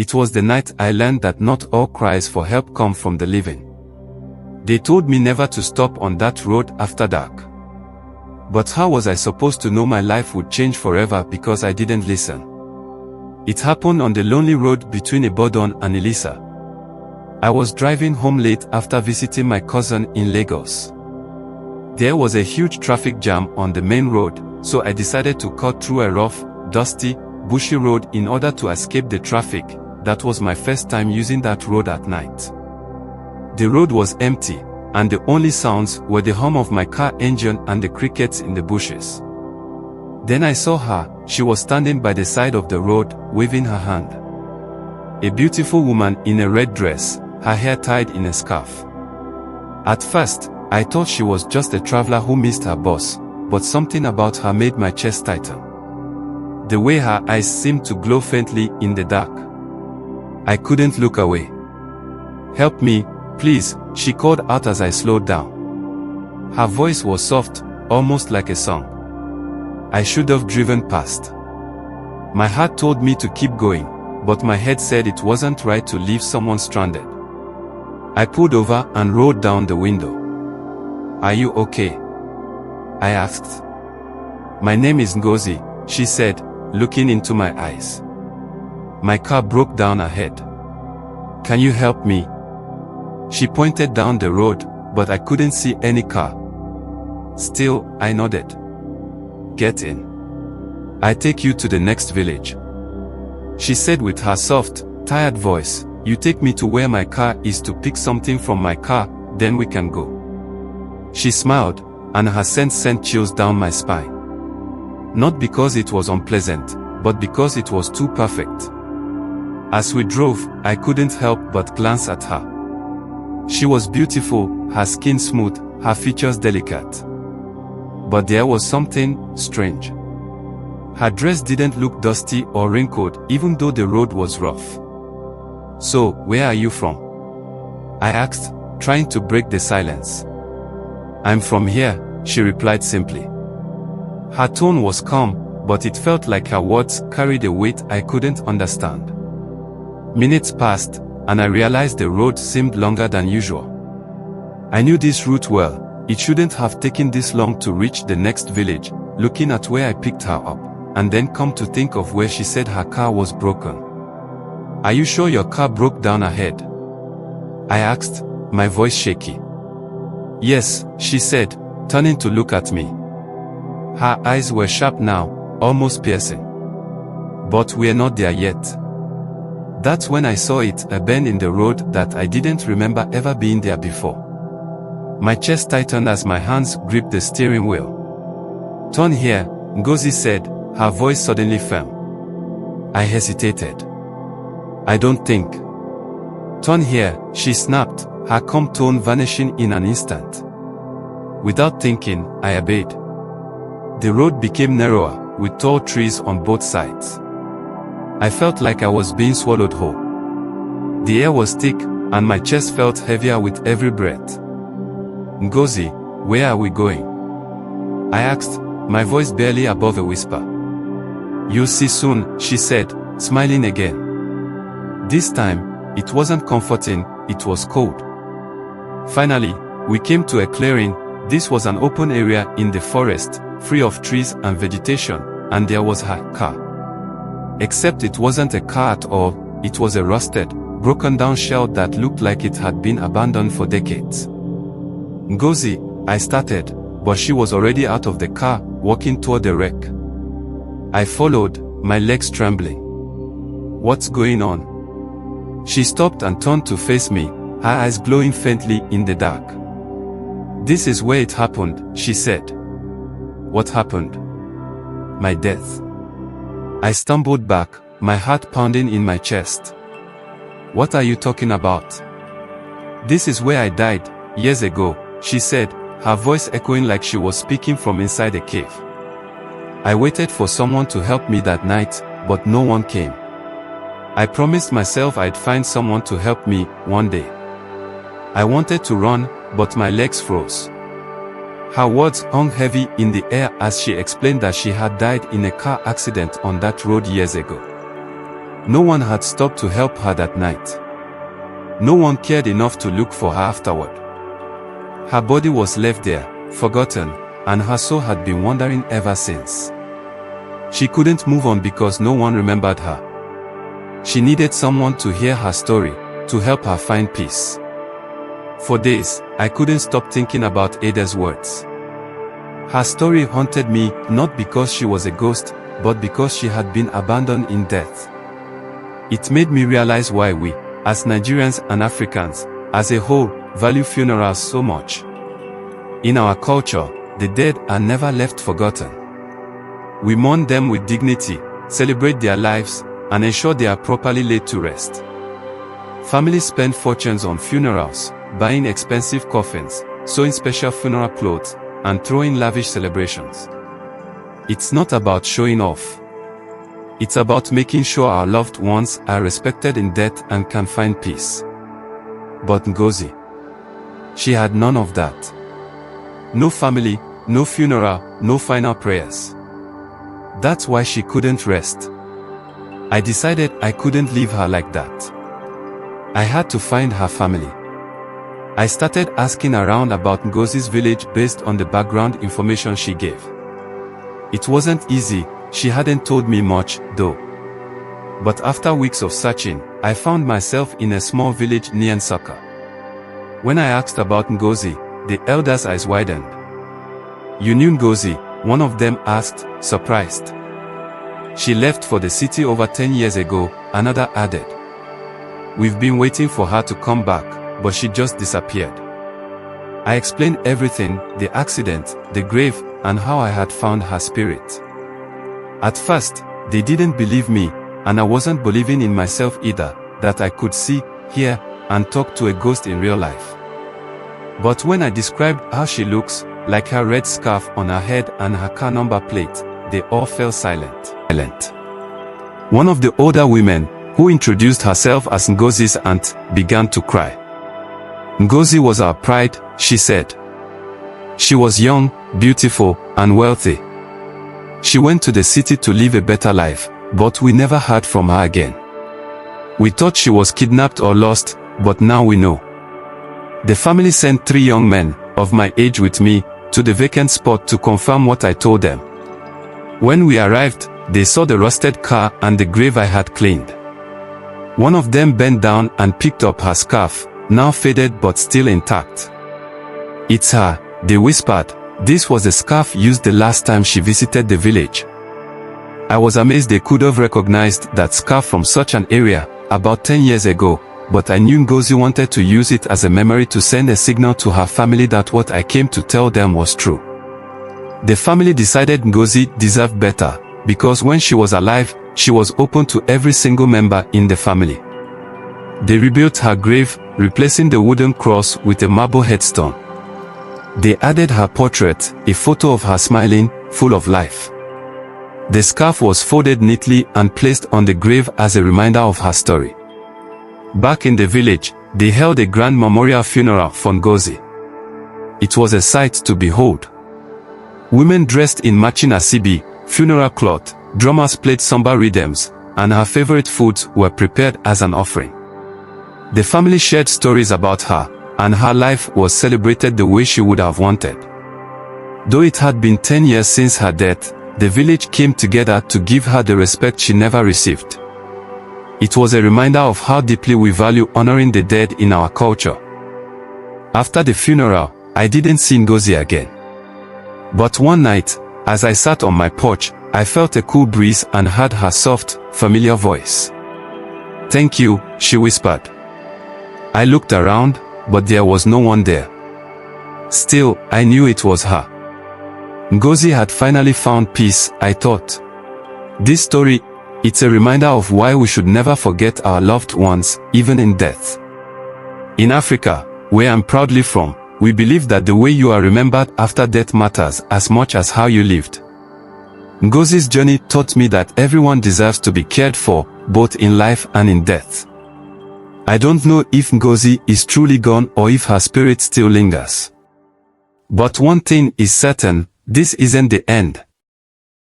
It was the night I learned that not all cries for help come from the living. They told me never to stop on that road after dark. But how was I supposed to know my life would change forever because I didn't listen? It happened on the lonely road between Ibadan and Ilesa. I was driving home late after visiting my cousin in Lagos. There was a huge traffic jam on the main road, so I decided to cut through a rough, dusty, bushy road in order to escape the traffic. That was my first time using that road at night. The road was empty, and the only sounds were the hum of my car engine and the crickets in the bushes. Then I saw her. She was standing by the side of the road, waving her hand. A beautiful woman in a red dress, her hair tied in a scarf. At first, I thought she was just a traveler who missed her bus, but something about her made my chest tighten. The way her eyes seemed to glow faintly in the dark. I couldn't look away. "Help me, please," she called out as I slowed down. Her voice was soft, almost like a song. I should have driven past. My heart told me to keep going, but my head said it wasn't right to leave someone stranded. I pulled over and rolled down the window. "Are you okay?" I asked. "My name is Ngozi," she said, looking into my eyes. "My car broke down ahead. Can you help me?" She pointed down the road, but I couldn't see any car. Still, I nodded. "Get in. I'll take you to the next village," she said with her soft, tired voice. "You take me to where my car is to pick something from my car, then we can go." She smiled, and her scent sent chills down my spine. Not because it was unpleasant, but because it was too perfect. As we drove, I couldn't help but glance at her. She was beautiful, her skin smooth, her features delicate. But there was something strange. Her dress didn't look dusty or wrinkled, even though the road was rough. "So, where are you from?" I asked, trying to break the silence. "I'm from here," she replied simply. Her tone was calm, but it felt like her words carried a weight I couldn't understand. Minutes passed, and I realized the road seemed longer than usual. I knew this route well. It shouldn't have taken this long to reach the next village. Looking at where I picked her up, and then come to think of where she said her car was broken. "Are you sure your car broke down ahead?" I asked, my voice shaky. "Yes," she said, turning to look at me. Her eyes were sharp now, almost piercing. "But we're not there yet." That's when I saw it, a bend in the road that I didn't remember ever being there before. My chest tightened as my hands gripped the steering wheel. "Turn here," Ngozi said, her voice suddenly firm. I hesitated. "I don't think." "Turn here," she snapped, her calm tone vanishing in an instant. Without thinking, I obeyed. The road became narrower, with tall trees on both sides. I felt like I was being swallowed whole. The air was thick, and my chest felt heavier with every breath. "Ngozi, where are we going?" I asked, my voice barely above a whisper. "You'll see soon," she said, smiling again. This time, it wasn't comforting, it was cold. Finally, we came to a clearing. This was an open area in the forest, free of trees and vegetation, and there was her car. Except it wasn't a car at all, it was a rusted, broken down shell that looked like it had been abandoned for decades. "Ngozi," I started, but she was already out of the car, walking toward the wreck. I followed, my legs trembling. "What's going on?" She stopped and turned to face me, her eyes glowing faintly in the dark. "This is where it happened," she said. "What happened?" "My death." I stumbled back, my heart pounding in my chest. "What are you talking about?" "This is where I died, years ago," she said, her voice echoing like she was speaking from inside a cave. "I waited for someone to help me that night, but no one came. I promised myself I'd find someone to help me, one day. I wanted to run, but my legs froze." Her words hung heavy in the air as she explained that she had died in a car accident on that road years ago. No one had stopped to help her that night. No one cared enough to look for her afterward. Her body was left there, forgotten, and her soul had been wandering ever since. She couldn't move on because no one remembered her. She needed someone to hear her story, to help her find peace. For days, I couldn't stop thinking about Ada's words. Her story haunted me, not because she was a ghost, but because she had been abandoned in death. It made me realize why we, as Nigerians and Africans, as a whole, value funerals so much. In our culture, the dead are never left forgotten. We mourn them with dignity, celebrate their lives, and ensure they are properly laid to rest. Families spend fortunes on funerals, buying expensive coffins, sewing special funeral clothes, and throwing lavish celebrations. It's not about showing off. It's about making sure our loved ones are respected in death and can find peace. But Ngozi, she had none of that. No family, no funeral, no final prayers. That's why she couldn't rest. I decided I couldn't leave her like that. I had to find her family. I started asking around about Ngozi's village based on the background information she gave. It wasn't easy, she hadn't told me much, though. But after weeks of searching, I found myself in a small village near Nsukka. When I asked about Ngozi, the elders' eyes widened. "You knew Ngozi?" one of them asked, surprised. "She left for the city over 10 years ago," another added. "We've been waiting for her to come back, but she just disappeared." I explained everything, the accident, the grave, and how I had found her spirit. At first, they didn't believe me, and I wasn't believing in myself either, that I could see, hear, and talk to a ghost in real life. But when I described how she looks, like her red scarf on her head and her car number plate, they all fell silent. One of the older women, who introduced herself as Ngozi's aunt, began to cry. "Ngozi was our pride," she said. "She was young, beautiful, and wealthy. She went to the city to live a better life, but we never heard from her again. We thought she was kidnapped or lost, but now we know." The family sent 3 young men, of my age with me, to the vacant spot to confirm what I told them. When we arrived, they saw the rusted car and the grave I had cleaned. One of them bent down and picked up her scarf, now faded but still intact. "It's her," they whispered. "This was the scarf used the last time she visited the village." I was amazed they could have recognized that scarf from such an area, about 10 years ago, but I knew Ngozi wanted to use it as a memory to send a signal to her family that what I came to tell them was true. The family decided Ngozi deserved better, because when she was alive, she was open to every single member in the family. They rebuilt her grave, replacing the wooden cross with a marble headstone. They added her portrait, a photo of her smiling, full of life. The scarf was folded neatly and placed on the grave as a reminder of her story. Back in the village, they held a grand memorial funeral for Ngozi. It was a sight to behold. Women dressed in matching asibi, funeral cloth, drummers played somber rhythms, and her favorite foods were prepared as an offering. The family shared stories about her, and her life was celebrated the way she would have wanted. Though it had been 10 years since her death, the village came together to give her the respect she never received. It was a reminder of how deeply we value honoring the dead in our culture. After the funeral, I didn't see Ngozi again. But one night, as I sat on my porch, I felt a cool breeze and heard her soft, familiar voice. "Thank you," she whispered. I looked around, but there was no one there. Still, I knew it was her. Ngozi had finally found peace, I thought. This story, it's a reminder of why we should never forget our loved ones, even in death. In Africa, where I'm proudly from, we believe that the way you are remembered after death matters as much as how you lived. Ngozi's journey taught me that everyone deserves to be cared for, both in life and in death. I don't know if Ngozi is truly gone or if her spirit still lingers. But one thing is certain, this isn't the end.